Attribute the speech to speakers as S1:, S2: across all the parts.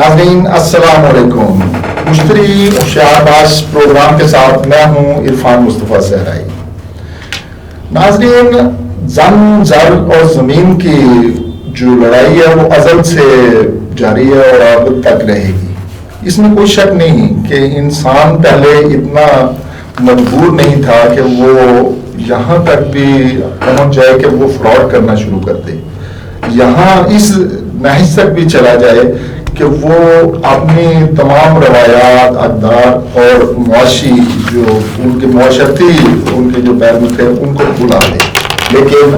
S1: ناظرین السلام علیکم. مشتری ہوشیار پروگرام کے ساتھ میں ہوں عرفان مصطفیٰ صحرائی. ناظرین، زن زر اور زمین کی جو لڑائی ہے وہ ازل سے جاری ہے اور اب تک رہے گی. اس میں کوئی شک نہیں کہ انسان پہلے اتنا مجبور نہیں تھا کہ وہ یہاں تک بھی پہنچ جائے کہ وہ فراڈ کرنا شروع کر دے، یہاں اس نحس تک بھی چلا جائے کہ وہ اپنی تمام روایات، اقدار اور معاشی جو ان کے معاشرتی ان کے جو پہلو تھے ان کو بھلا دے. لیکن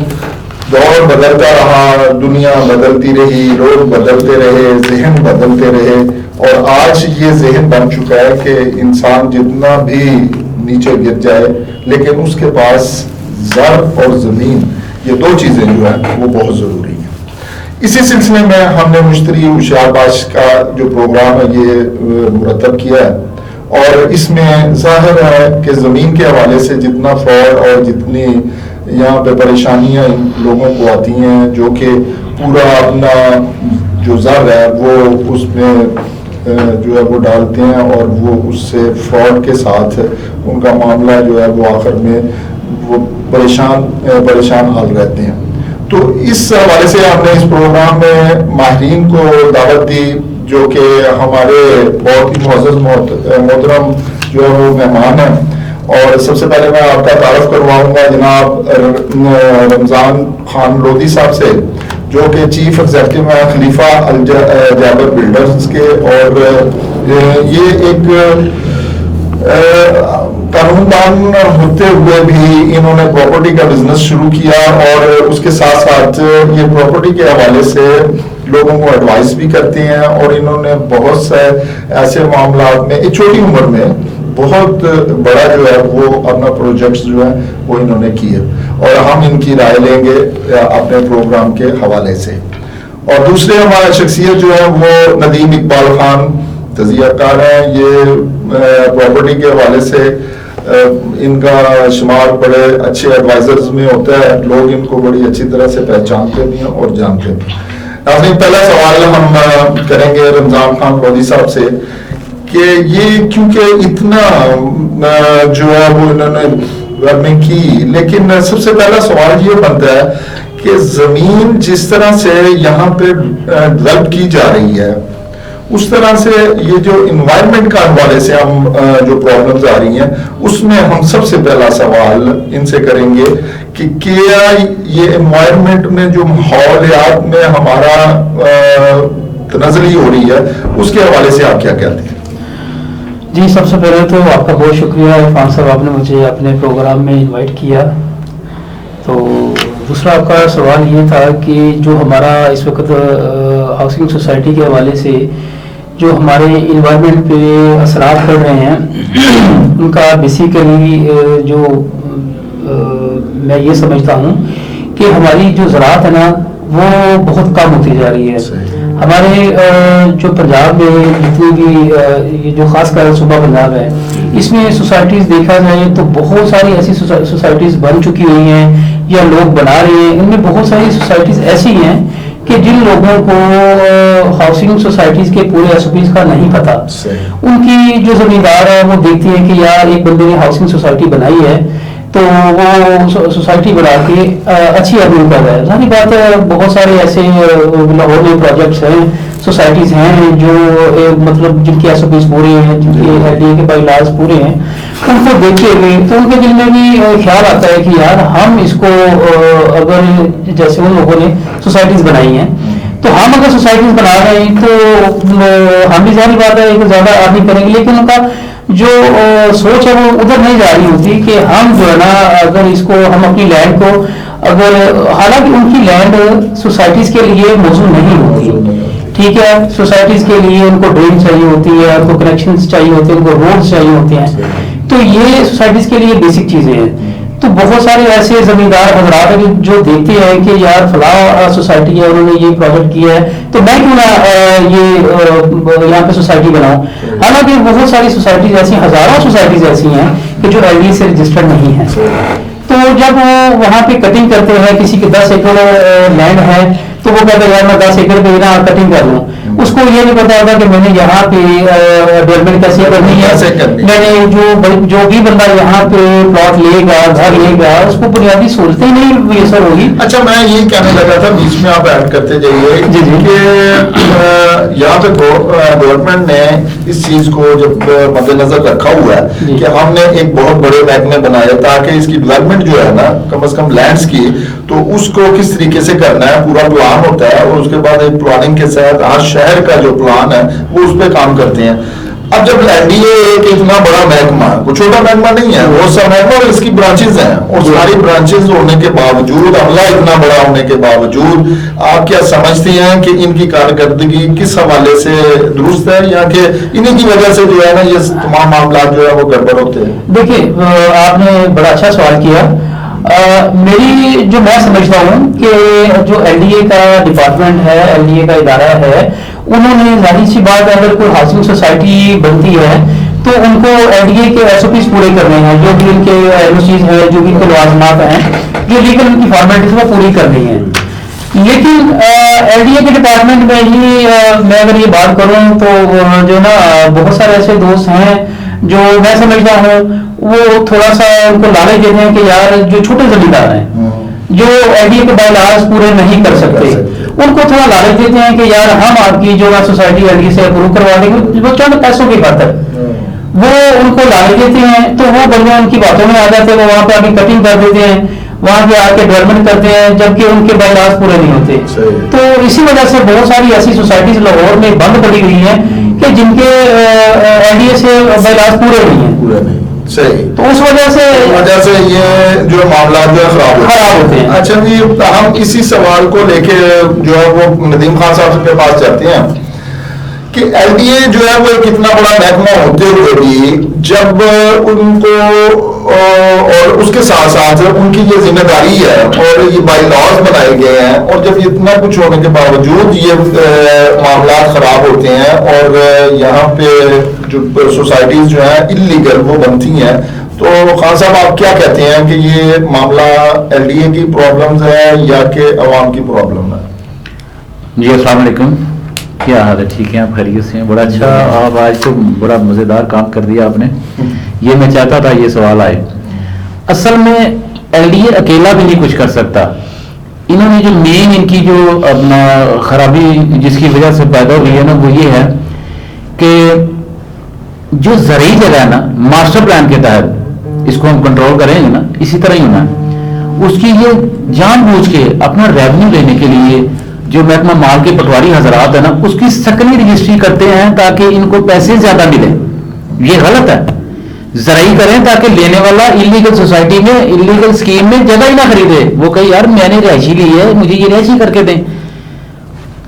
S1: دور بدلتا رہا، دنیا بدلتی رہی، لوگ بدلتے رہے، ذہن بدلتے رہے، اور آج یہ ذہن بن چکا ہے کہ انسان جتنا بھی نیچے گر جائے لیکن اس کے پاس زر اور زمین، یہ دو چیزیں جو ہیں وہ بہت ضروری ہیں. اسی سلسلے میں ہم نے مشتری ہوشیار باش کا جو پروگرام ہے یہ مرتب کیا ہے، اور اس میں ظاہر ہے کہ زمین کے حوالے سے جتنا فراڈ اور جتنی یہاں پہ پریشانیاں لوگوں کو آتی ہیں، جو کہ پورا اپنا جو زر ہے وہ اس میں جو ہے وہ ڈالتے ہیں اور وہ اس سے فراڈ کے ساتھ ان کا معاملہ جو ہے وہ آخر میں وہ پریشان حال رہتے ہیں. تو اس حوالے سے ہم نے اس پروگرام میں ماہرین کو دعوت دی جو کہ ہمارے بہت ہی معزز محترم جو ہے وہ مہمان ہیں. اور سب سے پہلے میں آپ کا تعارف کرواؤں گا جناب رمضان خان لودھی صاحب سے، جو کہ چیف ایگزیکٹو ہیں خلیفہ الجابر بلڈرز کے، اور یہ ایک قانون دان ہوتے ہوئے بھی انہوں نے پراپرٹی کا بزنس شروع کیا، اور اس کے ساتھ ساتھ یہ پراپرٹی کے حوالے سے لوگوں کو ایڈوائس بھی کرتے ہیں، اور انہوں نے بہت سے ایسے معاملات میں ایک چھوٹی عمر میں بہت بڑا جو ہے وہ اپنا پروجیکٹس جو ہے وہ انہوں نے کیے، اور ہم ان کی رائے لیں گے اپنے پروگرام کے حوالے سے. اور دوسرے ہمارا شخصیت جو ہے وہ ندیم اقبال خان تجزیہ کار ہیں. یہ پراپرٹی کے حوالے سے ان کا شمار بڑے اچھے ایڈوائزرز میں ہوتا ہے، لوگ ان کو بڑی اچھی طرح سے پہچانتے بھی ہیں اور جانتے بھی. ناظرین، پہلا سوال ہم کریں گے رمضان خان لودھی صاحب سے کہ یہ کیونکہ اتنا جو ہے وہ انہوں نے ارننگ کی، لیکن سب سے پہلا سوال یہ بنتا ہے کہ زمین جس طرح سے یہاں پہ ڈیولپ کی جا رہی ہے اس طرح سے یہ جو انوائرمنٹ کا حوالے سے ہم جو پرابلمز آ رہی ہیں اس میں ہم سب سے پہلا سوال ان سے کریں گے کہ کیا یہ انوائرمنٹ میں جو ماحولیات میں ہمارا تنزلی ہو رہی ہے اس کے حوالے سے آپ کیا کہتے ہیں؟
S2: جی، سب سے پہلے تو آپ کا بہت شکریہ عرفان صاحب، آپ نے مجھے اپنے پروگرام میں انوائٹ کیا. تو دوسرا آپ کا سوال یہ تھا کہ جو ہمارا اس وقت ہاؤسنگ سوسائٹی کے حوالے سے جو ہمارے انوائرمنٹ پہ اثرات پڑ رہے ہیں ان کا بیسیکلی جو میں یہ سمجھتا ہوں کہ ہماری جو زراعت ہے نا وہ بہت کم ہوتی جا رہی ہے. ہمارے جو پنجاب میں جتنی بھی یہ جو خاص کر صوبہ پنجاب ہے اس میں سوسائٹیز دیکھا جائے تو بہت ساری ایسی سوسائٹیز بن چکی ہوئی ہیں یا لوگ بنا رہے ہیں. ان میں بہت ساری سوسائٹیز ایسی ہیں کہ جن لوگوں کو ہاؤسنگ سوسائٹیز کے پورے ایسوپیز کا نہیں پتا. ان کی جو زمیندار ہے وہ دیکھتے ہیں کہ یار ایک بندے نے ہاؤسنگ سوسائٹی بنائی ہے تو وہ سوسائٹی بنا کے اچھی ارننگ کر رہا ہے. ظاہری بات ہے بہت سارے ایسے لاہور میں پروجیکٹس ہیں، سوسائٹیز ہیں جو مطلب جن کے ایس او پیز پورے ہیں، جن کے ایل ڈی اے کے بائی لاز پورے ہیں، ان کو دیکھتے ہوئے تو ان کے دل میں بھی خیال آتا ہے کہ یار ہم اس کو اگر جیسے ان لوگوں نے سوسائٹیز بنائی ہیں تو ہم اگر سوسائٹیز بنا رہے ہیں تو ہم بھی ظاہری بات ہے کہ زیادہ ارننگ کریں گے، لیکن ان کا جو سوچ ہے وہ ادھر نہیں جا رہی ہوتی کہ ہم جو ہے نا اگر اس کو ہم اپنی لینڈ کو اگر حالانکہ ان کی لینڈ سوسائٹیز کے لیے موزوں نہیں ہوتی، ٹھیک ہے، سوسائٹیز کے لیے ان کو ڈرین چاہیے ہوتی ہے، ان کو کنیکشنز چاہیے ہوتے ہیں، ان کو روڈز چاہیے ہوتے ہیں، تو یہ سوسائٹیز کے لیے بیسک چیزیں ہیں. تو بہت سارے ایسے زمیندار حضرات ہیں جو دیکھتے ہیں کہ یار فلاں سوسائٹی ہے انہوں نے یہ پروجیکٹ کیا ہے تو میں کیوں نہ یہ یہاں پہ سوسائٹی بناؤں. حالانکہ بہت ساری سوسائٹیز ایسی، ہزاروں سوسائٹیز ایسی ہیں کہ جو ایل ڈی سے رجسٹرڈ نہیں ہیں. تو جب وہ وہاں پہ کٹنگ کرتے ہیں، کسی کے 10 ایکڑ لینڈ ہے تو وہ کہتے ہیں یار میں 10 ایکڑ پہ نا کٹنگ کر لوں. اس کو یہ نہیں پتا ہوگا کہ میں نے یہاں پہ ڈیولپمنٹ کیسے کرنی ہے، میں نے جو بھی بندہ یہاں پہ پلاٹ لے گا، گھر لے گا، اس کو بنیادی سہولتیں نہیں میسر ہوگی.
S1: اچھا میں یہ کہنے لگا تھا، بیچ میں آپ ایڈ کرتے جائیے کہ یہاں پہ گورنمنٹ نے اس چیز کو جب مد نظر رکھا ہوا ہے کہ ہم نے ایک بہت بڑے محکمے بنائے تاکہ اس کی ڈیولپمنٹ جو ہے نا کم از کم لینڈس کی، تو اس کو کس طریقے سے کرنا ہے پورا پلان ہوتا ہے، اور اس کے بعد ایک پلاننگ کے ساتھ ہر شہر کا جو پلان ہے وہ اس پہ کام کرتے ہیں. اب جب این ڈی اے ایک اتنا بڑا محکمہ ہے، کوئی چھوٹا محکمہ نہیں ہے، بہت سا محکمہ اور اس کی برانچز ہیں، اور ساری برانچز ہونے کے باوجود، عملہ اتنا بڑا ہونے کے باوجود، آپ کیا سمجھتے ہیں کہ ان کی کارکردگی کس حوالے سے درست ہے، یا کہ انہیں کی وجہ سے جو ہے نا یہ تمام معاملات جو ہے وہ گڑبڑ ہوتے ہیں؟
S2: دیکھیے آپ نے بڑا اچھا سوال کیا. میری جو میں سمجھتا ہوں کہ جو ایل ڈی اے کا ڈپارٹمنٹ ہے، ایل ڈی اے کا ادارہ ہے، انہوں نے ظاہر سی بات ہے اگر کوئی ہاؤسنگ سوسائٹی بنتی ہے تو ان کو ایل ڈی اے کے ایس او پیز پورے کرنے ہیں، جو بھی ان کے ایل او سیز ہیں، جو بھی ان کے لوازمات ہیں، جو لیگل ان کی فارمیلٹیز وہ پوری کرنی ہے. لیکن ایل ڈی اے کے ڈپارٹمنٹ میں ہی میں اگر یہ بات کروں تو جو نا بہت سارے ایسے دوست ہیں جو میں سمجھتا ہوں وہ تھوڑا سا ان کو لالچ دیتے ہیں کہ یار جو چھوٹے زمیندار ہیں جو ایل ڈی اے کے بائی لاز پورے نہیں کر سکتے، ان کو تھوڑا لالچ دیتے ہیں کہ یار ہم آپ کی جو سوسائٹی ایل ڈی اے سے اپروو کروا دیں گے، وہ چند پیسوں کی خاطر وہ ان کو لالچ دیتے ہیں، تو وہ بندے ان کی باتوں میں آ جاتے ہیں، وہ وہاں پہ آگے کٹنگ کر دیتے ہیں، وہاں پہ آ کے ڈیولپمنٹ کرتے ہیں، جبکہ ان کے بائی لاز پورے نہیں ہوتے. تو اسی وجہ سے بہت ساری ایسی سوسائٹیز لاہور میں بند پڑی ہوئی ہیں کہ جن کے ایل ڈی اے سے بائی لاز پورے نہیں ہیں.
S1: صحیح.
S2: تو اس وجہ سے
S1: یہ جو معاملات جو ہے خراب ہوتے ہیں. اچھا جی، ہم اسی سوال کو لے کے جو ہے وہ ندیم خان صاحب کے پاس جاتے ہیں کہ ایل ڈی اے جو ہے وہ ایک اتنا بڑا محکمہ ہوتے ہوئے بھی جب ان کو اور اس کے ساتھ ساتھ ان کی یہ ذمہ داری ہے اور یہ بائی لاز بنائے گئے ہیں، اور جب اتنا کچھ ہونے کے باوجود یہ معاملات خراب ہوتے ہیں اور یہاں پہ جو سوسائٹیز جو ہیں انلیگل وہ بنتی ہیں، تو خان صاحب آپ کیا کہتے ہیں کہ یہ معاملہ ایل ڈی اے کی پرابلمز ہے یا کہ عوام کی پرابلم ہے؟
S3: جی السلام علیکم، کیا حال ہے؟ ٹھیک ہے، آپ خیریت سے ہیں؟ بڑا اچھا، آپ آج تو بڑا مزیدار کام کر دیا آپ نے. یہ میں چاہتا تھا یہ سوال آئے. اصل میں ایل ڈی اے اکیلا بھی نہیں کچھ کر سکتا. انہوں نے جو مین ان کی جو اپنا خرابی جس کی وجہ سے پیدا ہوئی ہے نا وہ یہ ہے کہ جو زرعی جگہ ہے نا ماسٹر پلان کے تحت اس کو ہم کنٹرول کریں گے نا، اسی طرح ہی ہونا ہے. اس کی یہ جان بوجھ کے اپنا ریونیو لینے کے لیے جو محکمہ مال کے پٹواری حضرات ہیں نا اس کی سکنی رجسٹری کرتے ہیں تاکہ ان کو پیسے زیادہ ملے. یہ غلط ہے. زرعی کریں تاکہ لینے والا انلیگل سوسائٹی میں انلیگل اسکیم میں جگہ ہی نہ خریدے، وہ کہے یار میں نے رہائشی لی ہے مجھے یہ رہائشی کر کے دیں.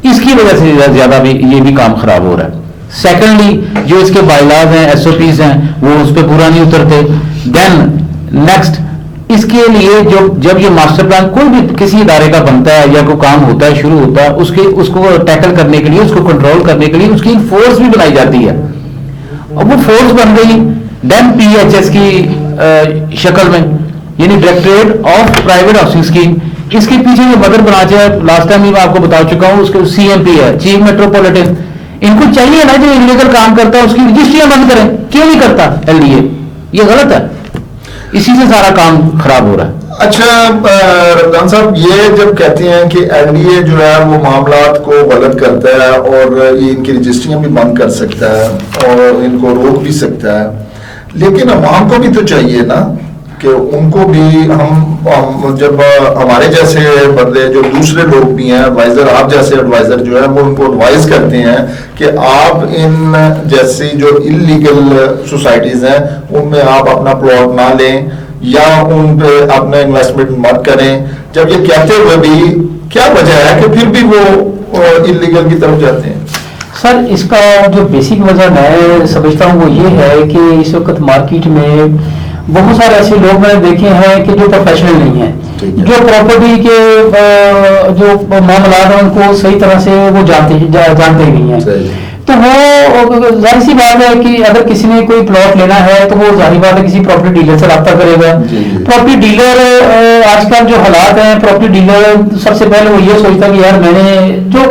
S3: اس کی وجہ سے زیادہ بھی یہ بھی کام خراب ہو رہا ہے. سیکنڈلی جو اس کے بائی لاز ہیں، ایس او پیز ہیں، وہ اس پہ پورا نہیں اترتے. دین نیکسٹ اس کے لیے جب یہ ماسٹر پلان کوئی بھی کسی ادارے کا بنتا ہے یا کوئی کام ہوتا ہے شروع ہوتا ہے اس کو ٹیکل کرنے کے لیے، اس کو کنٹرول کرنے کے لیے اس کی فورس بھی بنائی جاتی ہے. اب وہ فورس بن گئی ڈیم پی ایچ ایس کی شکل میں، یعنی directorate of private housing scheme. اس کے پیچھے جو مدر برانچ ہے لاسٹ ٹائم میں آپ کو بتا چکا ہوں، اس کے سی ایم پی ہے، چیف میٹروپولیٹن. ان کو چاہیے نا جو انلیگل کام کرتا ہے اس کی رجسٹریاں بند کریں. کیوں نہیں کرتا ایل ڈی اے؟ یہ غلط ہے. اسی سے سارا کام خراب ہو رہا ہے.
S1: اچھا رمضان صاحب، یہ جب کہتے ہیں کہ ایل ڈی اے جو ہے وہ معاملات کو غلط کرتا ہے اور یہ ان کی رجسٹریاں بھی بند کر سکتا ہے اور ان کو روک بھی سکتا ہے، لیکن عوام کو بھی تو چاہیے نا کہ ان کو بھی ہم جب ہمارے جیسے بندے جو دوسرے لوگ بھی ہیں ایڈوائزر، آپ جیسے ایڈوائزر جو ہے وہ ان کو ایڈوائز کرتے ہیں کہ آپ ان جیسی جو انلیگل سوسائٹیز ہیں ان میں آپ اپنا پلاٹ نہ لیں یا ان پہ اپنا انویسٹمنٹ مت کریں. جب یہ کہتے ہوئے بھی کیا وجہ ہے کہ پھر بھی وہ انلیگل کی طرف جاتے ہیں؟
S2: سر اس کا جو بیسک وجہ میں سمجھتا ہوں وہ یہ ہے کہ اس وقت مارکیٹ میں بہت سارے ایسے لوگ میں نے دیکھے ہیں کہ جو پروفیشنل نہیں ہیں، جو پراپرٹی کے جو معاملات ہیں ان کو صحیح طرح سے وہ جانتے نہیں ہیں. تو وہ ظاہر سی بات ہے کہ اگر کسی نے کوئی پلاٹ لینا ہے تو وہ ظاہر بات ہے کسی پراپرٹی ڈیلر سے رابطہ کرے گا. پراپرٹی ڈیلر آج کل جو حالات ہیں، پراپرٹی ڈیلر سب سے پہلے وہ یہ سوچتا کہ یار میں نے جو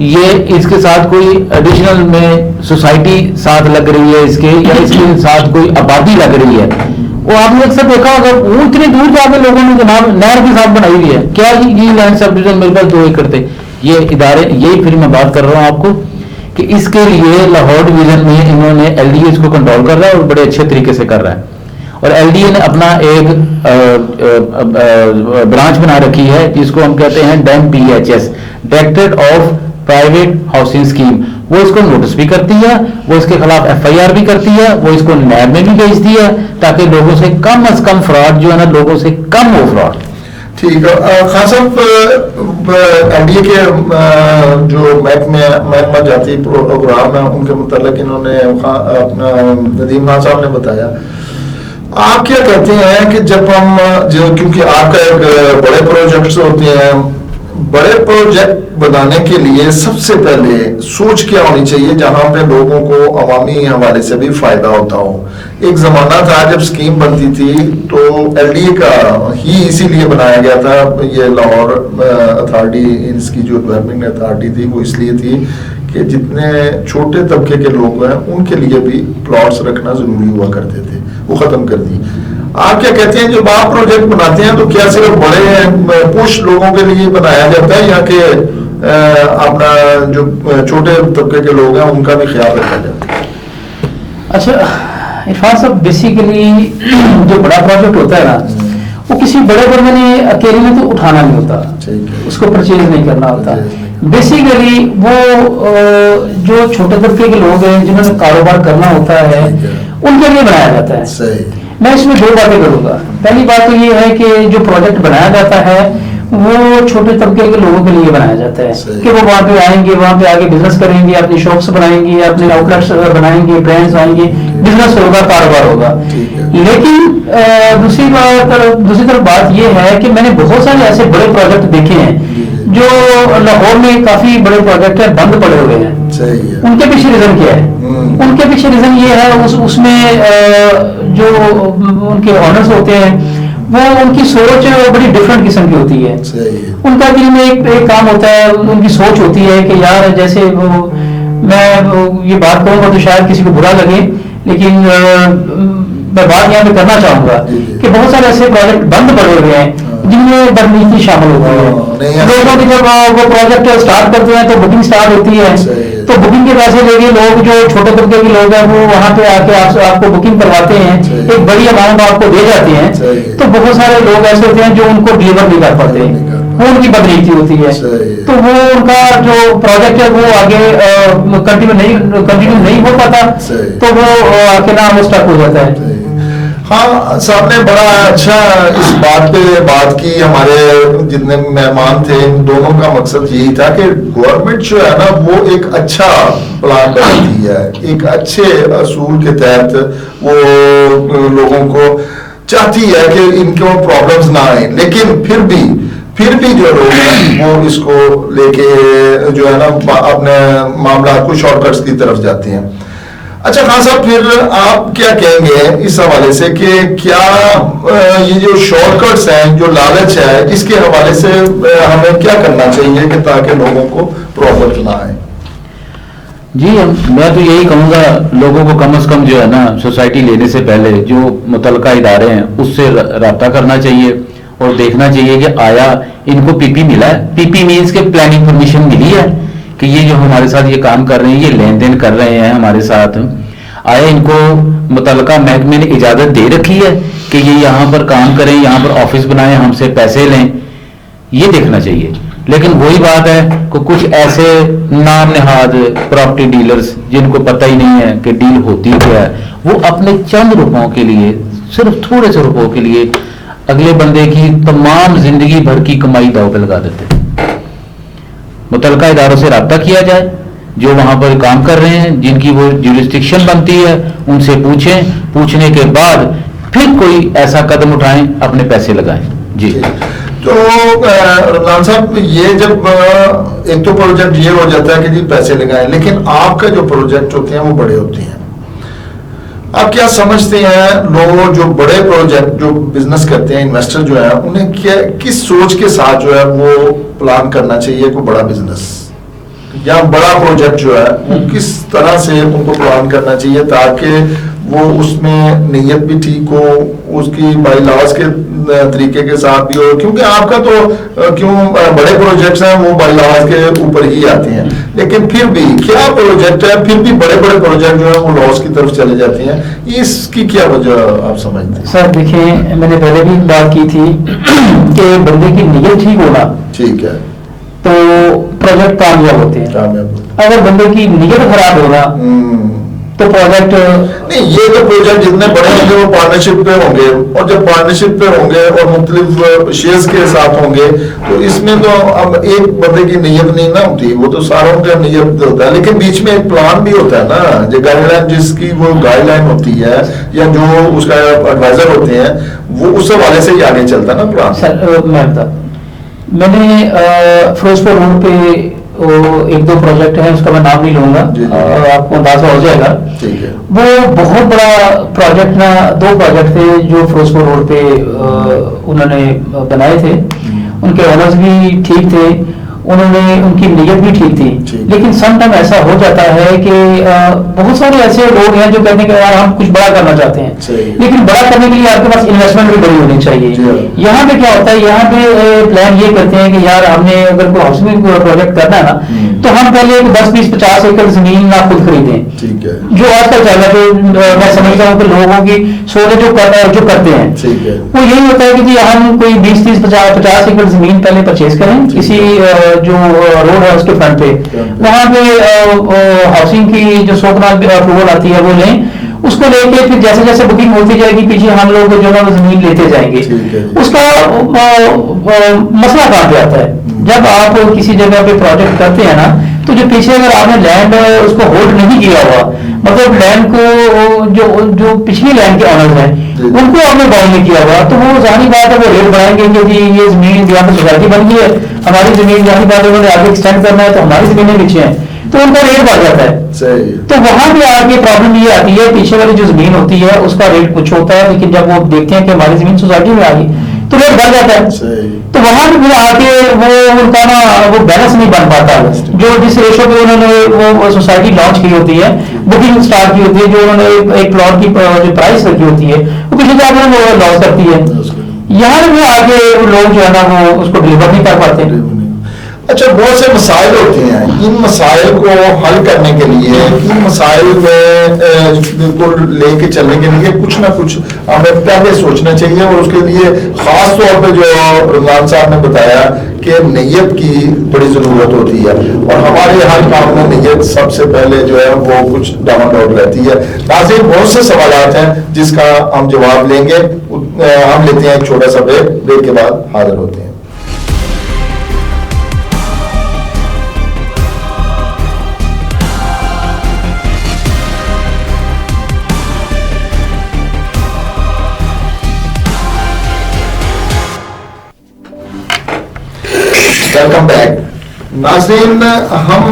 S3: یہ اس کے ساتھ کوئی ایڈیشنل میں سوسائٹی ساتھ لگ رہی ہے اس کے، یا اس کے ساتھ کوئی آبادی لگ رہی ہے؟ وہ آپ نے اکثر دیکھا ہوگا وہ اتنی دور جا کے لوگوں نے جناب نہر کے ساتھ بنائی ہوئی ہے، کیا یہ لینڈ سب ڈویژن میرے پاس 2 ایکڑ تھے. یہ ادارے، یہی پھر میں بات کر رہا ہوں آپ کو کہ اس کے لیے لاہور ڈویژن میں انہوں نے ایل ڈی اے اس کو کنٹرول کر رہا ہے اور بڑے اچھے طریقے سے کر رہا ہے. اور ایل ڈی اے نے اپنا ایک برانچ بنا رکھی ہے جس کو ہم کہتے ہیں ڈیم P H S, directorate of private housing scheme. وہ اس کو نوٹس بھی کرتی ہے، وہ اس کے خلاف ایف آئی آر بھی کرتی ہے، وہ اس کو نیب میں بھی بھیجتی ہے تاکہ لوگوں سے کم از کم فراڈ جو ہے نا، لوگوں سے کم ہو فراڈ.
S1: ٹھیک ہے. خان صاحب، این ڈی اے کے جو محکمہ جاتی پروگرام ہے ان کے متعلق انہوں نے اپنا ندیم خان صاحب نے بتایا. آپ کیا کہتے ہیں کہ جب ہم کیونکہ آپ کا ایک بڑے پروجیکٹس ہوتے ہیں، بڑے پروجیکٹ بنانے کے لیے سب سے پہلے سوچ کیا ہونی چاہیے جہاں پہ لوگوں کو عوامی حوالے سے بھی فائدہ ہوتا ہو؟ ایک زمانہ تھا جب اسکیم بنتی تھی تو ایل ڈی اے کا ہی اسی لیے بنایا گیا تھا. یہ لاہور اتھارٹی، اس کی جو ڈیولپمنٹ اتھارٹی تھی وہ اس لیے تھی کہ جتنے چھوٹے طبقے کے لوگ ہیں ان کے لیے بھی پلاٹس رکھنا ضروری ہوا کرتے تھے، وہ ختم کر دی. آپ کیا کہتے ہیں جب آپ پروجیکٹ بناتے ہیں تو کیا صرف بڑے پوش لوگوں کے لیے بنایا جاتا ہے یا کہ اپنا جو چھوٹے طبقے کے لوگ ہیں ان کا بھی خیال رکھا جاتا ہے؟
S2: اچھا عرفان صاحب، بیسیکلی جو بڑا پروجیکٹ ہوتا ہے نا وہ کسی بڑے بندے نے اکیلے میں تو اٹھانا نہیں ہوتا، اس کو پرچیز نہیں کرنا ہوتا. بیسیکلی وہ جو چھوٹے طبقے کے لوگ ہیں جنہوں نے کاروبار کرنا ہوتا ہے ان کے لیے بنایا جاتا ہے. میں اس میں 2 باتیں کروں گا. پہلی بات تو یہ ہے کہ جو پروجیکٹ بنایا جاتا ہے وہ چھوٹے طبقے کے لوگوں کے لیے بنایا جاتا ہے کہ وہ وہاں پہ آئیں گے، وہاں پہ آگے بزنس کریں گے، اپنی شاپس بنائیں گے، اپنے آؤٹ لیٹس بنائیں گے، برانڈز آئیں گے، بزنس ہوگا، کاروبار ہوگا. لیکن دوسری طرف بات یہ ہے کہ میں نے بہت سارے ایسے بڑے پروجیکٹ دیکھے ہیں جو لاہور میں کافی بڑے پروجیکٹ ہیں بند پڑے ہوئے ہیں. ان کے پیچھے ریزن کیا ہے؟ ان کے پیچھے ریزن یہ ہے اس میں جو ان کے آنرز ہوتے ہیں وہ ان کی سوچ بڑی ڈفرینٹ قسم کی ہوتی ہے. ان کا دل میں ایک کام ہوتا ہے، ان کی سوچ ہوتی ہے کہ یار جیسے میں یہ بات کہوں گا تو شاید کسی کو برا لگے، لیکن میں بات یہاں پہ کرنا چاہوں گا کہ بہت سارے ایسے پروجیکٹ بند پڑے ہوئے ہیں جن میں بدنیتی شامل ہوتی ہے. لوگوں کی جب وہ پروجیکٹ اسٹارٹ کرتے ہیں تو بکنگ اسٹارٹ ہوتی ہے، تو بکنگ کے پیسے لے کے لوگ جو چھوٹے طبقے کے لوگ ہیں وہ وہاں پہ آ کے آپ کو بکنگ کرواتے ہیں، ایک بڑی اماؤنٹ آپ کو دے جاتے ہیں. تو بہت سارے لوگ ایسے ہوتے ہیں جو ان کو ڈلیور نہیں کر پاتے، وہ ان کی بدنیتی ہوتی ہے. تو وہ ان کا جو پروجیکٹ ہے وہ آگے کنٹینیو نہیں ہو پاتا، تو وہ کے نام اسٹک ہو جاتا ہے.
S1: ہاں صاحب نے بڑا اچھا اس بات پہ بات کی. ہمارے جتنے مہمان تھے ان دونوں کا مقصد یہی تھا کہ گورنمنٹ جو ہے نا وہ ایک اچھا پلان بناتی ہے، ایک اچھے اصول کے تحت وہ لوگوں کو چاہتی ہے کہ ان کو پرابلمز نہ آئیں، لیکن پھر بھی جو لوگ ہیں وہ اس کو لے کے جو ہے نا اپنے معاملات کو شارٹ کٹس کی طرف جاتے ہیں. اچھا خان صاحب، پھر آپ کیا کہیں گے اس حوالے سے کہ کیا یہ جو شارٹ کٹس ہیں، جو لالچ ہے، اس کے حوالے سے ہمیں کیا کرنا چاہیے کہ تاکہ لوگوں کو پرابلم نہ آئے؟
S3: جی میں تو یہی کہوں گا لوگوں کو کم از کم جو ہے نا سوسائٹی لینے سے پہلے جو متعلقہ ادارے ہیں اس سے رابطہ کرنا چاہیے اور دیکھنا چاہیے کہ آیا ان کو پی پی ملا ہے. پی پی مینس کے پلاننگ پرمیشن ملی ہے کہ یہ جو ہمارے ساتھ یہ کام کر رہے ہیں، یہ لین دین کر رہے ہیں ہمارے ساتھ، آیا ان کو متعلقہ محکمے نے اجازت دے رکھی ہے کہ یہ یہاں پر کام کریں، یہاں پر آفس بنائیں، ہم سے پیسے لیں. یہ دیکھنا چاہیے. لیکن وہی بات ہے کہ کچھ ایسے نام نہاد پراپرٹی ڈیلرز جن کو پتہ ہی نہیں ہے کہ ڈیل ہوتی کیا ہے، وہ اپنے چند روپوں کے لیے، صرف تھوڑے سے روپوں کے لیے اگلے بندے کی تمام زندگی بھر کی کمائی داؤ پہ لگا دیتے ہیں. متعلقہ اداروں سے رابطہ کیا جائے جو وہاں پر کام کر رہے ہیں، جن کی وہ جورسڈکشن بنتی ہے، ان سے پوچھنے کے بعد پھر کوئی ایسا قدم اٹھائیں، اپنے پیسے لگائیں. جی
S1: تو رمضان صاحب، یہ جب ایک تو پروجیکٹ یہ ہو جاتا ہے کہ جی پیسے لگائیں، لیکن آپ کا جو پروجیکٹ ہوتے ہیں وہ بڑے ہوتے ہیں. آپ کیا سمجھتے ہیں لوگ جو بڑے پروجیکٹ جو بزنس کرتے ہیں، انویسٹر جو ہے، انہیں کس سوچ کے ساتھ جو ہے وہ پلان کرنا چاہیے کوئی بڑا بزنس؟ یا بڑا پروجیکٹ جو ہے وہ کس طرح سے ان کو پلان کرنا چاہیے تاکہ وہ اس میں نیت بھی ٹھیک ہو, اس کی بائی لاس کے طریقے کے ساتھ بھی ہو, کیونکہ آپ کا تو کیوں بڑے پروجیکٹس ہیں وہ بائی لاس کے اوپر ہی آتے ہیں, لیکن پھر بھی کیا پروجیکٹ ہے, پھر بھی بڑے بڑے پروجیکٹ جو ہیں وہ لاس کی طرف چلے جاتے ہیں, اس کی کیا وجہ آپ سمجھتے ہیں؟
S2: سر دیکھیں, میں نے پہلے بھی بات کی تھی کہ بندے کی نیت ٹھیک ہونا,
S1: ٹھیک ہے,
S2: تو پروجیکٹ کامیاب ہوتے ہیں. اگر بندے کی نیت خراب ہوگا تو پروجیکٹ
S1: نہیں, یہ تو پروجیکٹ جتنے بڑے ہوں گے وہ پارٹنرشپ پہ ہوں گے, اور جب پارٹنرشپ پہ ہوں گے اور مختلف شیئرز کے ساتھ ہوں گے تو اس میں تو اب ایک بندے کی نیت نہیں نہ ہوتی, وہ تو ساروں کا نیت ہوتا ہے, لیکن بیچ میں ایک پلان بھی ہوتا ہے نا, جو گائیڈ لائن جس کی وہ گائیڈ لائن ہوتی ہے یا جو اس کا ایڈوائزر ہوتے ہیں وہ اس حوالے سے ہی آگے چلتا ہے نا پلان.
S2: سر میں نے فیروز پور روڈ پہ ایک دو پروجیکٹ ہیں, اس کا میں نام نہیں لوں گا, آپ کو اندازہ ہو جائے گا. وہ بہت بڑا پروجیکٹ نا, 2 پروجیکٹ تھے جو فیروز پور روڈ پہ انہوں نے بنائے تھے. ان کے آنرز بھی ٹھیک تھے, انہوں نے ان کی نیت بھی ٹھیک تھی, لیکن سم ٹائم ایسا ہو جاتا ہے کہ بہت سارے ایسے لوگ ہیں جو کہتے ہیں کہ یار ہم کچھ بڑا کرنا چاہتے ہیں, لیکن بڑا کرنے کے لیے آپ کے پاس انویسٹمنٹ بھی بڑی ہونی چاہیے. یہاں پہ کیا ہوتا ہے, یہاں پہ پلان یہ کرتے ہیں کہ یار ہم نے اگر کوئی ہاؤسنگ پروجیکٹ کرنا ہے نا تو ہم پہلے 10-20-50 ایکڑ زمین نہ خود خریدیں, جو آج کل چل رہا ہے. جو میں سمجھتا ہوں کہ لوگوں کی سوچ جو کرتے ہیں وہ یہی ہوتا ہے کہ جی ہم کوئی 20-30-50 ایکڑ زمین پہلے پرچیز کریں کسی جو روڈ ہے اس کے فرنٹ پہ, وہاں پہ ہاؤسنگ کی جو سوکنال اپروول آتی ہے وہ لیں, اس کو لے کے پھر جیسے جیسے بکنگ ہوتی جائے گی پیچھے ہم لوگ جو ہے زمین لیتے جائیں گے. اس کا مسئلہ کہاں پہ آتا ہے, جب آپ کسی جگہ پہ پروجیکٹ کرتے ہیں نا تو جو پیچھے اگر آپ نے لینڈ اس کو ہولڈ نہیں کیا ہوا, مطلب لینڈ کو جو پچھلی لینڈ کے آنرز ہیں ان کو آپ نے باؤنڈ نہیں کیا ہوا, تو وہ ظاہری بات ہے وہ ریٹ بڑھائیں گے کہ جی یہ زمین یہاں پہ سوسائٹی بن گئی ہے, ہماری زمین ظاہری بات ہے انہوں نے آگے ایکسٹینڈ کرنا ہے تو ہماری زمینیں پیچھے ہیں, تو ان کا ریٹ بڑھ جاتا ہے. تو وہاں پہ آ کے پرابلم یہ آتی ہے, پیچھے والی جو زمین ہوتی ہے اس کا ریٹ کچھ ہوتا ہے, لیکن جب وہ دیکھتے ہیں کہ ہماری زمین سوسائٹی میں آ گئی تو ریٹ بڑھ جاتا ہے. تو وہاں پہ آ کے ان کا نا وہ بیلنس نہیں بن پاتا, جو جس ریشو پہ انہوں نے وہ سوسائٹی لانچ کی ہوتی ہے, بکنگ اسٹارٹ کی ہوتی ہے, جو انہوں نے ایک پلاٹ کی جو پرائس رکھی ہوتی ہے وہ پیچھے جا کے وہ لاس کرتی ہے. یہاں پہ آ کے لوگ جو ہے نا وہ اس کو ڈلیور نہیں کر پاتے.
S1: اچھا, بہت سے مسائل ہوتے ہیں, ان مسائل کو حل کرنے کے لیے, ان مسائل کو لے کے چلنے کے لیے کچھ نہ کچھ ہمیں پہلے سوچنا چاہیے, اور اس کے لیے خاص طور پہ جو رمضان صاحب نے بتایا کہ نیت کی بڑی ضرورت ہوتی ہے, اور ہمارے ہر کام میں نیت سب سے پہلے جو ہے وہ کچھ ڈاؤن ڈاؤن رہتی ہے. ناظرین, بہت سے سوالات ہیں جس کا ہم جواب لیں گے. ہم لیتے ہیں ایک چھوٹا سا بریک کے بعد حاضر ہوتے ہیں. Welcome back. ناظرین, ہم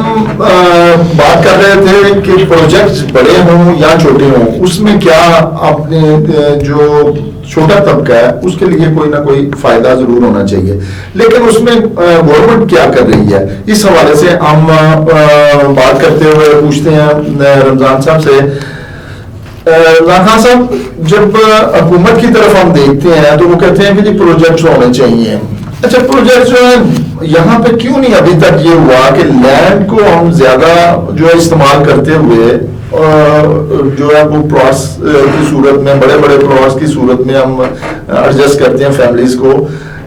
S1: بات کر رہے تھے کہ پروجیکٹس بڑے ہوں یا چھوٹے ہوں, اس میں کیا اپنے جو چھوٹا طبقہ ہے اس کے لیے کوئی نہ کوئی فائدہ ضرور ہونا چاہیے, لیکن اس میں گورنمنٹ کیا کر رہی ہے, اس حوالے سے ہم بات کرتے ہوئے پوچھتے ہیں رمضان صاحب سے. خان صاحب, جب حکومت کی طرف ہم دیکھتے ہیں تو وہ کہتے ہیں کہ جی پروجیکٹس ہونے چاہیے. اچھا, پروجیکٹ جو ہے یہاں پہ کیوں نہیں ابھی تک یہ ہوا کہ لینڈ کو ہم زیادہ جو ہے استعمال کرتے ہوئے جو ہے وہ پلاٹس کی صورت میں, بڑے بڑے پلاٹس کی صورت میں ہم ایڈجسٹ کرتے ہیں فیملیز کو.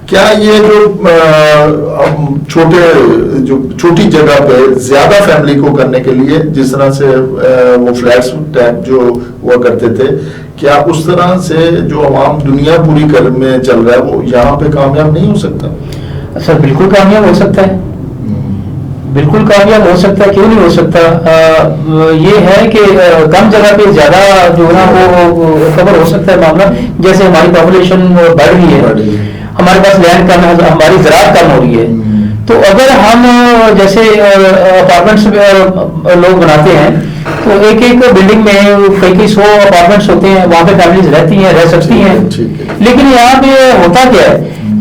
S1: کیا یہ جو چھوٹی جگہ پہ زیادہ فیملی کو کرنے کے لیے, جس طرح سے وہ فلیٹس ٹائپ جو ہوا کرتے تھے, کیا اس طرح سے جو عوام دنیا پوری کر میں چل رہا ہے وہ یہاں پہ کامیاب نہیں ہو سکتا؟
S2: سر بالکل کامیاب ہو سکتا ہے, بالکل کامیاب ہو سکتا ہے, کیوں نہیں ہو سکتا. یہ ہے کہ کم جگہ پہ زیادہ جو ہے نا وہ کور ہو سکتا ہے معاملہ. جیسے ہماری پاپولیشن بڑھ رہی ہے, ہمارے پاس لینڈ کم ہے, ہماری زراعت کم ہو رہی ہے, تو اگر ہم جیسے اپارٹمنٹس لوگ بناتے ہیں تو ایک ایک بلڈنگ میں کئی 100 اپارٹمنٹس ہوتے ہیں, وہاں پہ فیملیز رہتی ہیں, رہ سکتی ہیں. لیکن یہاں پہ ہوتا کیا ہے,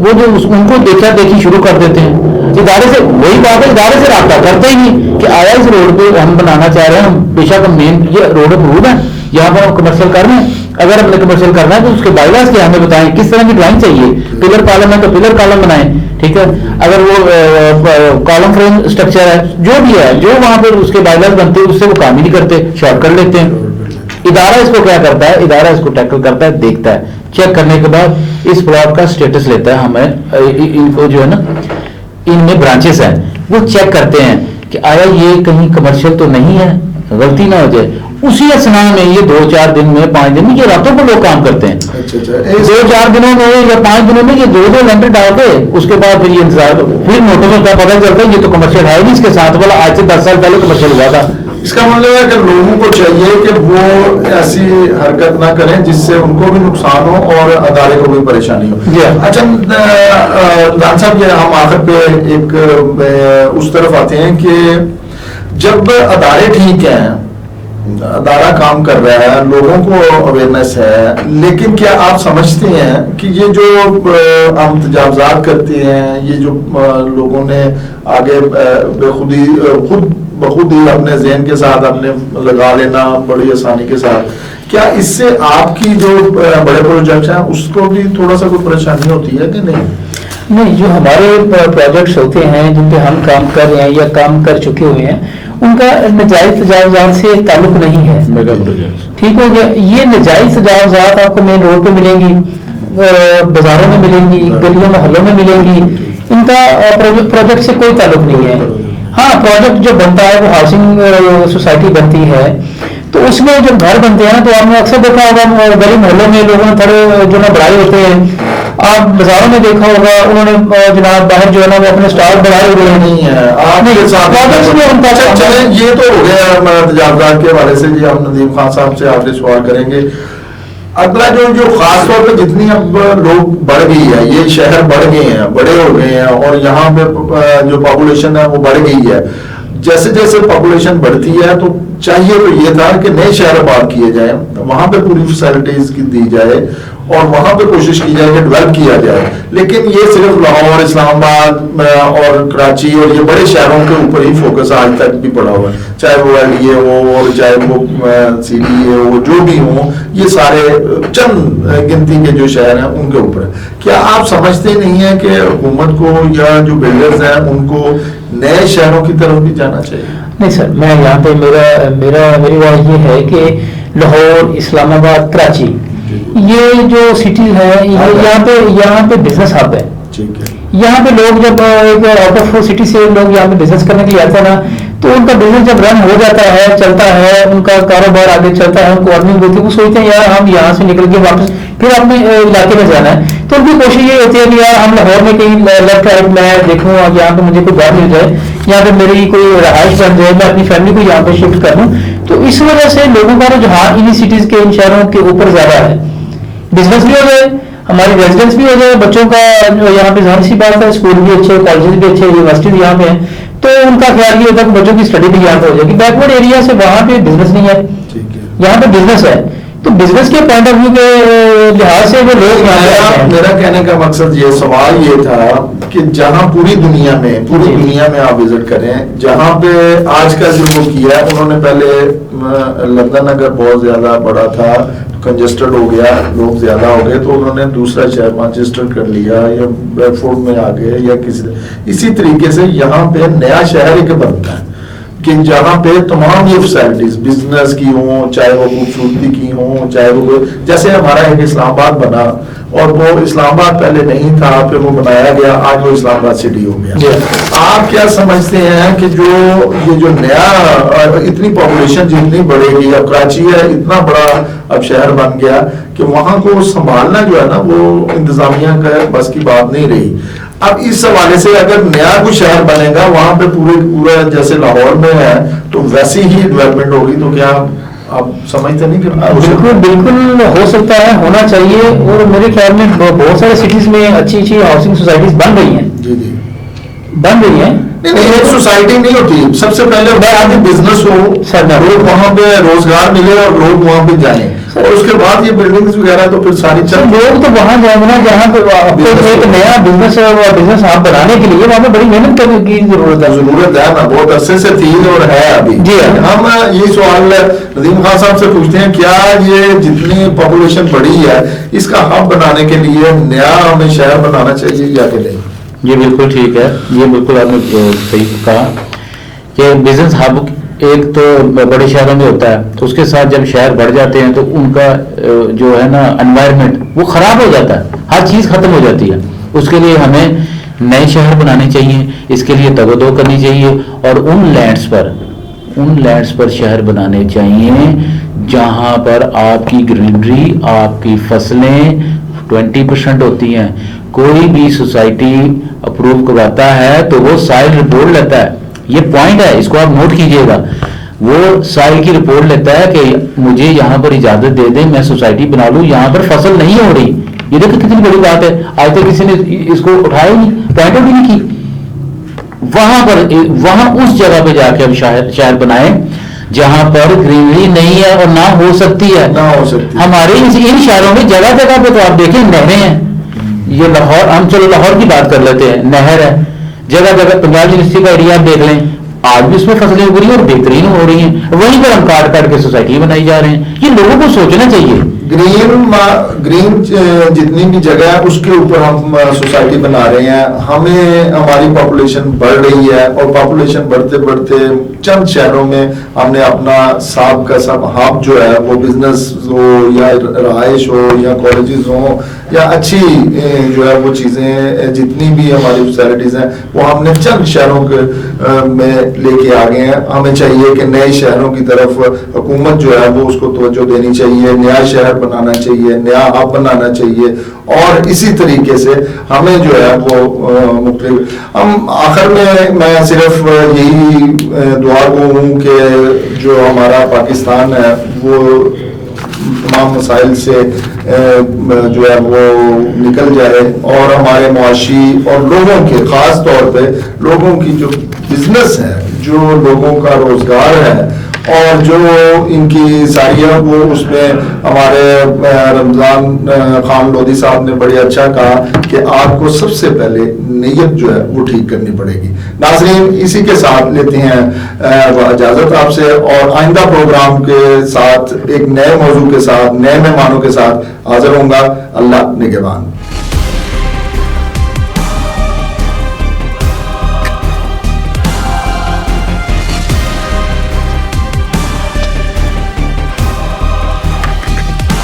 S3: وہ جو ان کو دیکھا دیکھی شروع کر دیتے ہیں. ادارے سے وہی بات ہے, ادارے سے رابطہ کرتے ہی نہیں کہ آیا اس روڈ پہ ہم بنانا چاہ رہے ہیں, ہم بے شک مین یہ روڈ اپروڈ ہے, یہاں پر ہم کمرشل کر رہے ہیں, اگر ہم نے کمرشل کرنا ہے تو اس کے بائی لاز کیا ہمیں بتائیں, کس طرح کی ڈرائنگ چاہیے, پلر کالم ہے تو پلر کالم بنائیں, ٹھیک ہے, اگر وہ کالم فریم اسٹرکچر ہے جو بھی ہے, جو وہاں پہ اس کے بائی لاز بنتے ہیں اس سے وہ کام ہی نہیں کرتے, شارٹ کر لیتے ہیں. ادارہ اس کو کیا کرتا ہے, ادارہ اس کو ٹیکل کرتا ہے, دیکھتا ہے, چیک کرنے کے بعد اس پلاٹ کا اسٹیٹس لیتا ہے. ہمیں ان کو جو ہے نا, ان میں برانچز ہیں, وہ چیک کرتے ہیں کہ آیا یہ کہیں کمرشل تو نہیں ہے, غلطی نہ ہو جائے. اسی اسنا میں یہ 2-4 دن میں 5 دن میں یہ راتوں کو لوگ کام کرتے ہیں. 2-4 دنوں میں یا 5 دنوں میں یہ 2 لینٹر ڈال کے اس کے بعد پھر یہ انتظار, پھر نوٹسوں کا پتہ چلتا ہے یہ تو کمرشل ہے نہیں, اس کے ساتھ والا آج سے 10 سال پہلے کمرشل ہوا تھا.
S1: اس کا مطلب ہے کہ لوگوں کو چاہیے کہ وہ ایسی حرکت نہ کریں جس سے ان کو بھی نقصان ہو اور ادارے کو بھی پریشانی ہو. اچھا دان صاحب, یہ ہم آخر پہ ایک اس طرف آتے ہیں کہ جب ادارے ٹھیک ہیں, ادارہ کام کر رہا ہے, لوگوں کو اویئرنیس ہے, لیکن کیا آپ سمجھتے ہیں کہ یہ جو ہم تجاوزات کرتے ہیں, یہ جو لوگوں نے آگے خود بخود ہی اپنے ذہن کے ساتھ اپنے لگا لینا بڑی آسانی کے ساتھ, کیا اس سے آپ کی جو بڑے پروجیکٹس ہیں اس کو بھی تھوڑا سا کوئی پریشانی ہوتی ہے کہ نہیں؟
S2: نہیں, جو ہمارے پروجیکٹس ہوتے ہیں جن پہ ہم کام کر رہے ہیں یا کام کر چکے ہوئے ہیں, ان کا نجائز تجاوزات سے تعلق نہیں ہے. ٹھیک ہو گیا, یہ نجائز تجاوزات آپ کو مین روڈ پہ ملیں گی, بازاروں میں ملیں گی, گلیوں محلوں میں ملیں گی, ان کا پروجیکٹ سے کوئی تعلق نہیں ہے. ہاں, پروجیکٹ جو بنتا ہے وہ ہاؤسنگ سوسائٹی بنتی ہے, تو اس میں جو گھر بنتے ہیں تو آپ نے اکثر دیکھا ہوگا گلی محلوں میں لوگوں نے تھوڑے جو نا بڑھائے ہوتے ہیں, آپ بازاروں میں دیکھا ہوگا انہوں نے جناب باہر جو ہے نا وہ اپنے اسٹال بڑھائے ہوئے نہیں ہے.
S1: یہ تو ہو گیا تجاوزات کے حوالے سے. جی ہم ندیم خان صاحب سے آخری سوال کریں گے. اگلا جو خاص طور پہ جتنی اب لوگ بڑھ گئی ہے, یہ شہر بڑھ گئے ہیں, بڑے ہو گئے ہیں, اور یہاں پہ جو پاپولیشن ہے وہ بڑھ گئی ہے. جیسے جیسے پاپولیشن بڑھتی ہے تو چاہیے تو یہ تھا کہ نئے شہر آباد کیے جائیں, وہاں پہ پوری فیسلٹیز کی دی جائے اور وہاں پہ کوشش کی جائے کہ ڈیولپ کیا جائے. لیکن یہ صرف لاہور, اسلام آباد اور کراچی اور یہ بڑے شہروں کے اوپر ہی فوکس آج تک بھی پڑا ہوا ہے, چاہے وہ LA ہو اور چاہے وہ CDA ہو, جو بھی ہوں, یہ سارے چند گنتی کے جو شہر ہیں ان کے اوپر ہے. کیا آپ سمجھتے نہیں ہیں کہ حکومت کو یا جو بلڈرز ہیں ان کو نئے شہروں کی طرف بھی جانا چاہیے؟
S2: نہیں سر, میں یہاں پہ میری رائے یہ ہے کہ لاہور, اسلام آباد, کراچی, یہ جو سٹی ہے یہاں پہ بزنس ہب ہے. یہاں پہ لوگ جب ایک آؤٹ آف سٹی سے لوگ یہاں پہ بزنس کرنے کے لیے آتے ہیں نا, تو ان کا بزنس جب رن ہو جاتا ہے, چلتا ہے, ان کا کاروبار آگے چلتا ہے, ان کو ارننگ ہوتی ہے, وہ سوچتے ہیں یار ہم یہاں سے نکل کے واپس پھر اپنے علاقے میں جانا ہے. تو ان کی کوشش یہ ہوتی ہے کہ یار ہم لاہور میں کہیں لیفٹ رائٹ میں دیکھوں, یہاں پہ مجھے کوئی گھر مل جائے, یہاں پہ میری کوئی رہائش بن جائے, میں اپنی فیملی کو یہاں پہ شفٹ کر لوں. تو اس وجہ سے لوگوں کا رجحان انہی سٹیز کے, ان شہروں کے اوپر زیادہ ہے. بزنس بھی ہو جائے, ہماری ریزیڈنس بھی ہو جائے, بچوں کا یہاں پہ ظاہر سی بات ہے اسکول بھی اچھے, کالجز بھی اچھے, یونیورسٹی بھی یہاں پہ ہیں, تو ان کا خیال یہ ہوتا ہے کہ بچوں کی اسٹڈی بھی یہاں پہ ہو جائے گی. بیکورڈ ایریا سے وہاں پہ بزنس نہیں ہے, یہاں پہ بزنس ہے. تو بزنس کے پوائنٹ آف ویو کے لحاظ سے وہ لوگ
S1: میرا کہنے کا مقصد یہ سوال یہ تھا کہ جہاں پوری دنیا میں آپ وزٹ کریں, جہاں پہ آج کا جو وہ کیا ہے, انہوں نے پہلے لندن اگر بہت زیادہ بڑا تھا, کنجسٹڈ ہو گیا, لوگ زیادہ ہو گئے, تو انہوں نے دوسرا شہر مانچسٹر کر لیا یا بریڈفورڈ میں آ گئے یا اسی طریقے سے یہاں پہ نیا شہر ایک بنتا ہے کہ جہاں پہ تمام یہ فیسلٹیز بزنس کی ہوں, چاہے وہ خوبصورتی کی ہوں, چاہے وہ جیسے ہمارا ایک اسلام آباد بنا, اور وہ اسلام آباد پہلے نہیں تھا, پھر وہ بنایا گیا, آج وہ اسلام آباد سٹی ہو گیا. آپ کیا سمجھتے ہیں کہ یہ جو نیا اتنی پاپولیشن جتنی بڑھے گی, اب کراچی ہے اتنا بڑا اب شہر بن گیا کہ وہاں کو سنبھالنا جو ہے نا وہ انتظامیہ کا بس کی بات نہیں رہی. اب اس حوالے سے اگر نیا کوئی شہر بنے گا وہاں پہ پورا جیسے لاہور میں ہے تو ویسی ہی ڈیولپمنٹ ہوگی, تو کیا آپ سمجھتے نہیں کہ
S2: بالکل ہو سکتا ہے, ہونا چاہیے. اور میرے خیال میں بہت سارے سٹیز میں اچھی ہاؤسنگ سوسائٹیز بن رہی ہیں.
S1: جی
S2: بن رہی ہیں.
S1: ایک سوسائٹی نہیں ہوتی, سب سے پہلے بزنس ہو, لوگ وہاں پہ روزگار ملے اور لوگ وہاں پہ جائیں. اور اس کے بعد یہ بلڈنگز وغیرہ تو پھر ساری چل
S2: لوگ تو وہاں جائیں گے نا جہاں پہ آپ کو ایک نیا بزنس آپ بنانے کے لیے وہاں پہ بڑی محنت کرنے کی ضرورت ہے
S1: نا, بہت عرصے سے تھی اور ہے ابھی.
S2: جی
S1: ہم یہ سوال ندیم خان صاحب سے پوچھتے ہیں, کیا یہ جتنی پاپولیشن بڑی ہے اس کا ہب بنانے کے لیے نیا ہمیں شہر بنانا چاہیے یا کہ نہیں؟
S3: یہ بالکل ٹھیک ہے, یہ بالکل آپ نے صحیح کہا کہ بزنس ہب ایک تو بڑے شہروں میں ہوتا ہے, تو اس کے ساتھ جب شہر بڑھ جاتے ہیں تو ان کا جو ہے نا انوائرمنٹ وہ خراب ہو جاتا ہے, ہر چیز ختم ہو جاتی ہے. اس کے لیے ہمیں نئے شہر بنانے چاہیے, اس کے لیے تگ و دو کرنی چاہیے, اور ان لینڈز پر شہر بنانے چاہیے جہاں پر آپ کی گرینری, آپ کی فصلیں 20% ہوتی ہیں. کوئی بھی سوسائٹی اپروو کرواتا ہے تو وہ سائل رپورٹ لیتا ہے, یہ پوائنٹ ہے, اس کو آپ نوٹ کیجئے گا. وہ سائل کی رپورٹ لیتا ہے کہ مجھے یہاں پر اجازت دے دیں, میں سوسائٹی بنا لوں, یہاں پر فصل نہیں ہو رہی. یہ دیکھیں کتنی بڑی بات ہے, آج تک کسی نے اس کو اٹھایا ہی نہیں, پوائنٹ بھی نہیں کی. وہاں اس جگہ پہ جا کے ہم شہر بنائیں جہاں پر گرینری نہیں ہے اور نہ ہو سکتی ہے. ہمارے ان شہروں میں جگہ جگہ پہ تو آپ دیکھیں نہریں ہیں. یہ لاہور, ہم چلو لاہور کی بات کر لیتے ہیں, نہر ہے جگہ جگہ. پنجاب یونیورسٹی کا ایریا آپ دیکھ لیں, آج بھی اس میں فصلیں اگ رہی ہیں اور بہترین ہو رہی ہیں. وہیں پر ہم کاٹ کے سوسائٹی بنائی جا رہے ہیں. یہ لوگوں کو سوچنا چاہیے.
S1: گرین جتنی بھی جگہ ہے اس کے اوپر ہم سوسائٹی بنا رہے ہیں. ہمیں ہماری پاپولیشن بڑھ رہی ہے اور پاپولیشن بڑھتے بڑھتے چند شہروں میں ہم نے اپنا سب کا سب ہب جو ہے وہ بزنس ہو یا رہائش ہو یا کالجز ہوں یا اچھی جو ہے وہ چیزیں جتنی بھی ہماری فیسلٹیز ہیں وہ ہم نے چند شہروں کے میں لے کے آ گئے ہیں. ہمیں چاہیے کہ نئے شہروں کی طرف حکومت جو ہے وہ اس کو توجہ دینی چاہیے, نیا شہر بنانا چاہیے, نیا ہب بنانا چاہیے. اور اسی طریقے سے ہمیں جو ہے وہ مختلف, ہم آخر میں صرف یہی دعا گو ہوں کہ جو ہمارا پاکستان ہے وہ تمام مسائل سے جو ہے وہ نکل جائے اور ہمارے معاشی اور لوگوں کے, خاص طور پہ لوگوں کی جو بزنس ہے, جو لوگوں کا روزگار ہے اور جو ان کی ساریاں, وہ اس میں ہمارے رمضان خان لودھی صاحب نے بڑے اچھا کہا کہ آپ کو سب سے پہلے نیت جو ہے وہ ٹھیک کرنی پڑے گی. ناظرین, اسی کے ساتھ لیتے ہیں اجازت آپ سے, اور آئندہ پروگرام کے ساتھ ایک نئے موضوع کے ساتھ, نئے مہمانوں کے ساتھ حاضر ہوں گا. اللہ نگہبان.